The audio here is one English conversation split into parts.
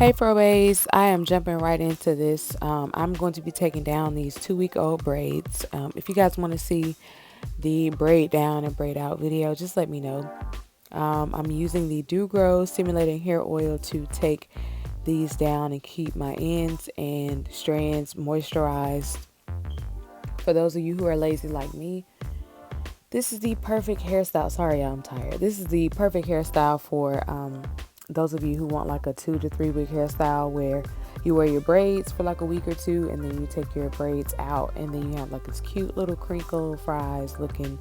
Hey FRObaes, I am jumping right into this. I'm going to be taking down these 2-week-old braids. If you guys want to see the braid down and braid out video, just let me know. I'm using the Do Grow Stimulating Hair Oil to take these down and keep my ends and strands moisturized. For those of you who are lazy like me, this is the perfect hairstyle. Sorry, I'm tired. This is the perfect hairstyle for those of you who want like a 2 to 3 week hairstyle where you wear your braids for like a week or two and then you take your braids out and then you have like this cute little crinkle fries looking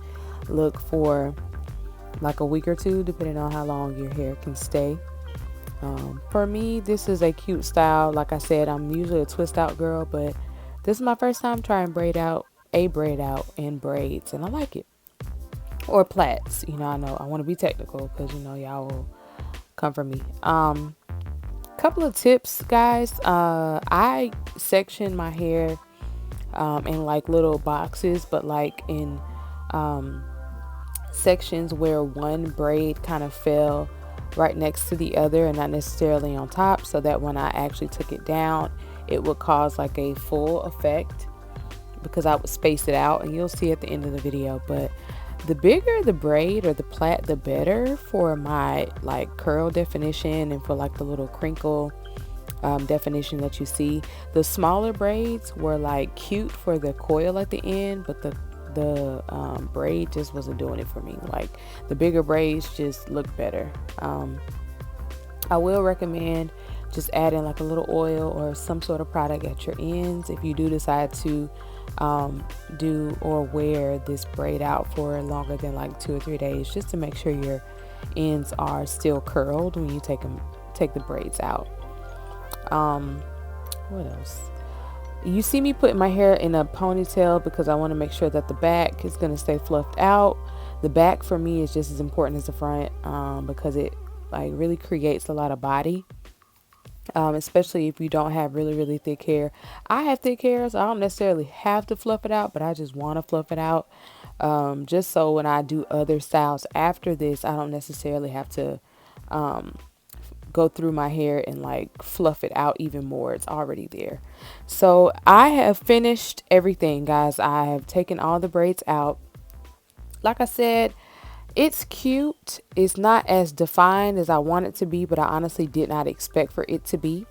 look for like a week or two, depending on how long your hair can stay. For me, this is a cute style. Like I said, I'm usually a twist out girl, but this is my first time trying braid out in braids, and I like it. Or plaits. I know I want to be technical because y'all will come for me. Couple of tips, guys. I section my hair in like little boxes, but like in sections where one braid kind of fell right next to the other and not necessarily on top, so that when I actually took it down, it would cause like a full effect because I would space it out, and you'll see at the end of the video. But the bigger the braid or the plait, the better for my like curl definition and for like the little crinkle definition that you see. The smaller braids were like cute for the coil at the end, but the braid just wasn't doing it for me. Like the bigger braids just look better. I will recommend just adding like a little oil or some sort of product at your ends if you do decide to do or wear this braid out for longer than like 2 or 3 days, just to make sure your ends are still curled when you take the braids out. What else? You see me putting my hair in a ponytail because I want to make sure that the back is going to stay fluffed out. The back for me is just as important as the front because it like really creates a lot of body. Especially if you don't have really thick hair. I have thick hair, so I don't necessarily have to fluff it out, but I just want to fluff it out. Just so when I do other styles after this, I don't necessarily have to go through my hair and like fluff it out even more. It's already there. So I have finished everything, guys. I have taken all the braids out. Like I said, it's cute. It's not as defined as I want it to be, but I honestly did not expect for it to be.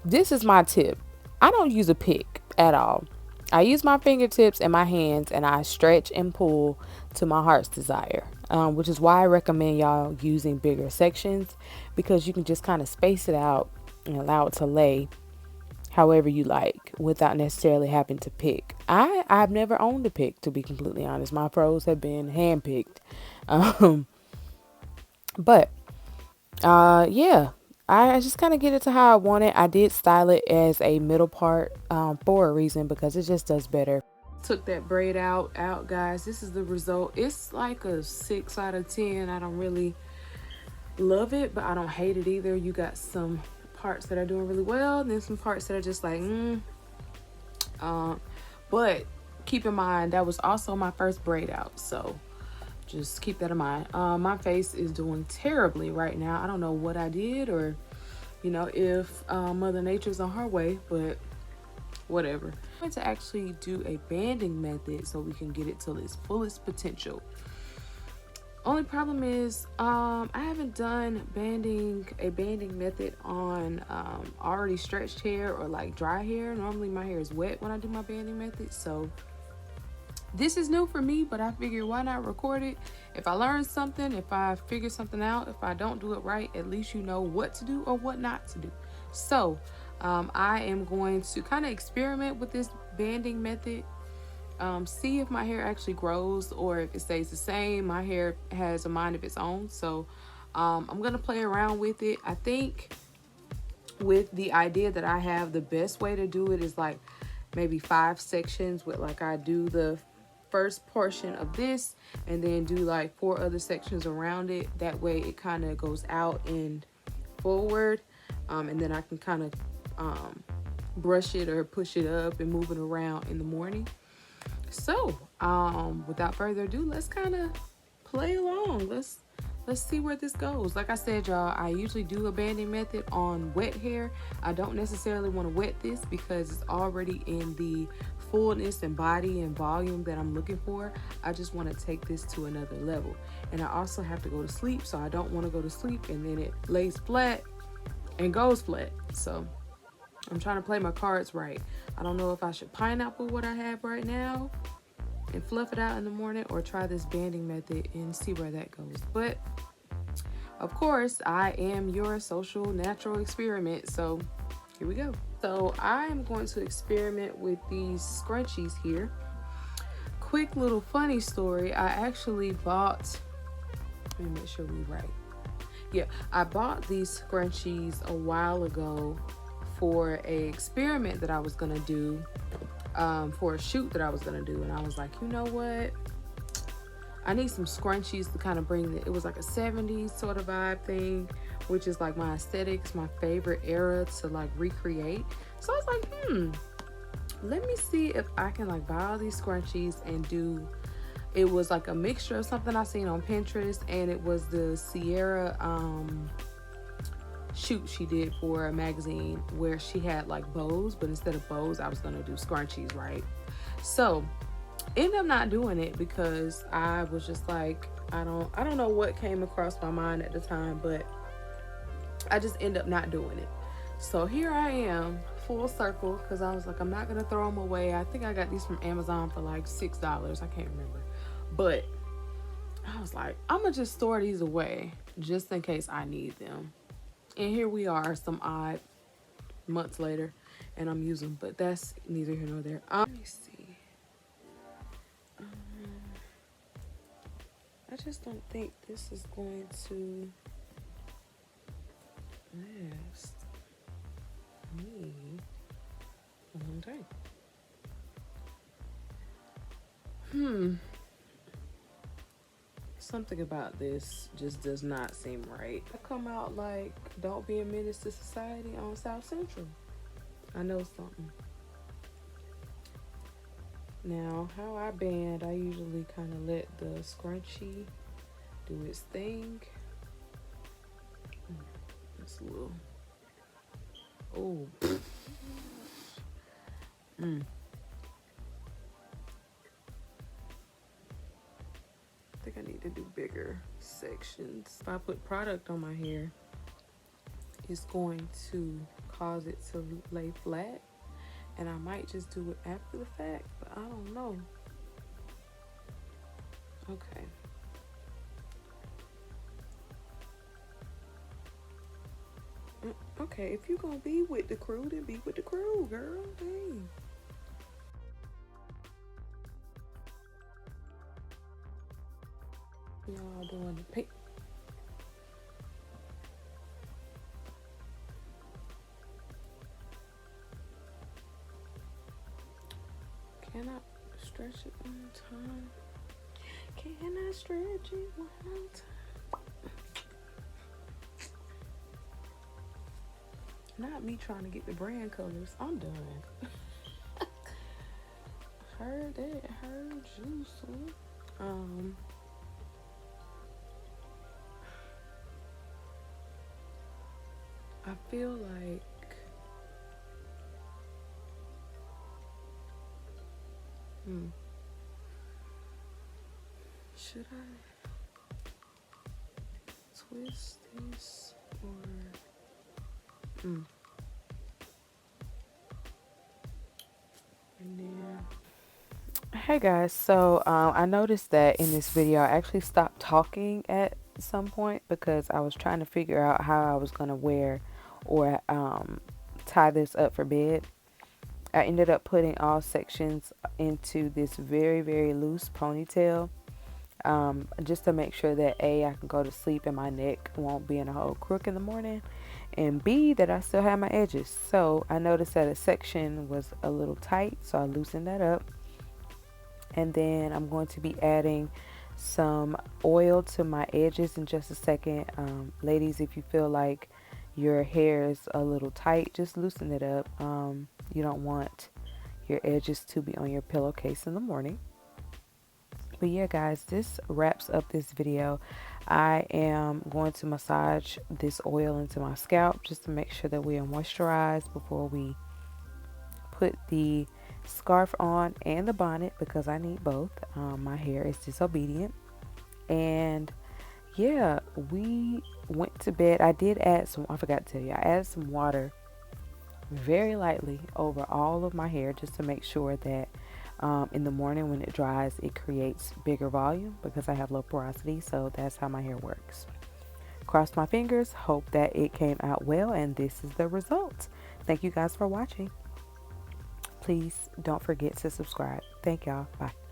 This is my tip. I don't use a pick at all. I use my fingertips and my hands, and I stretch and pull to my heart's desire, which is why I recommend y'all using bigger sections, because you can just kind of space it out and allow it to lay however you like without necessarily having to pick. I've never owned a pick, to be completely honest. My pros have been hand picked. But yeah, I just kind of get it to how I want it. I did style it as a middle part for a reason, because it just does better. Took that braid out, guys. This is the result. It's like a 6 out of 10. I don't really love it, but I don't hate it either. You got some parts that are doing really well, and then some parts that are just like but keep in mind that was also my first braid out, so just keep that in mind. My face is doing terribly right now. I don't know what I did, or if Mother Nature's on her way, but whatever. I'm going to actually do a banding method so we can get it to its fullest potential. Only problem is I haven't done a banding method on already stretched hair or like dry hair. Normally my hair is wet when I do my banding method, so this is new for me, but I figured why not record it. If I learn something, if I figure something out, if I don't do it right, at least you know what to do or what not to do. So I am going to kind of experiment with this banding method. See if my hair actually grows or if it stays the same. My hair has a mind of its own, so I'm gonna play around with it. I think with the idea that I have, the best way to do it is like maybe 5 sections with like I do the first portion of this and then do like 4 other sections around it. That way it kind of goes out and forward, and then I can kind of brush it or push it up and move it around in the morning. So without further ado, let's kind of play along. Let's let's see where this goes. Like I said, y'all, I usually do a banding method on wet hair. I don't necessarily want to wet this because it's already in the fullness and body and volume that I'm looking for. I just want to take this to another level. And I also have to go to sleep, so I don't want to go to sleep and then it lays flat and goes flat. So I'm trying to play my cards right. I don't know if I should pineapple what I have right now and fluff it out in the morning, or try this banding method and see where that goes. But of course, I am your social natural experiment, so here we go. So I am going to experiment with these scrunchies here. Quick little funny story. I actually bought, let me make sure we right. Yeah, I bought these scrunchies a while ago for a experiment that I was gonna do, for a shoot that I was gonna do, and I was like, you know what? I need some scrunchies to kind of bring it was like a 70s sort of vibe thing, which is like my aesthetics, my favorite era to like recreate. So I was like, let me see if I can like buy all these scrunchies and do, it was like a mixture of something I seen on Pinterest, and it was the Sierra shoot she did for a magazine where she had like bows, but instead of bows I was gonna do scrunchies, right? So ended up not doing it because I was just like, I don't know what came across my mind at the time, but I just end up not doing it. So here I am, full circle, because I was like, I'm not gonna throw them away. I think I got these from Amazon for like $6. I can't remember, but I was like, I'm gonna just store these away just in case I need them. And here we are, some odd months later, and I'm using them, but that's neither here nor there. Let me see. I just don't think this is going to last me a long time. Something about this just does not seem right. I come out like Don't Be a Menace to Society on South Central. I know something. Now, how I band, I usually kind of let the scrunchie do its thing. It's a little, oh. I think I need to do bigger sections. If I put product on my hair, it's going to cause it to lay flat. And I might just do it after the fact, but I don't know. Okay. Okay, if you're gonna be with the crew, then be with the crew, girl. Dang. Y'all doing the pink. Can I stretch it one time? Can I stretch it one time? Not me trying to get the brand colors. I'm done. Heard that. Heard you, son. I feel like should I twist this or and then hey guys, so I noticed that in this video I actually stopped talking at some point because I was trying to figure out how I was gonna wear or tie this up for bed. I ended up putting all sections into this very, very loose ponytail, just to make sure that A, I can go to sleep and my neck won't be in a whole crook in the morning, and B, that I still have my edges. So I noticed that a section was a little tight, so I loosened that up. And then I'm going to be adding some oil to my edges in just a second. Ladies, if you feel like your hair is a little tight, just loosen it up. You don't want your edges to be on your pillowcase in the morning. But yeah guys, this wraps up this video. I am going to massage this oil into my scalp just to make sure that we are moisturized before we put the scarf on and the bonnet, because I need both. My hair is disobedient. And yeah, we went to bed. I did add some, I forgot to tell you, I added some water very lightly over all of my hair just to make sure that in the morning when it dries, it creates bigger volume because I have low porosity. So that's how my hair works. Cross my fingers, hope that it came out well, and this is the result. Thank you guys for watching. Please don't forget to subscribe. Thank y'all. Bye.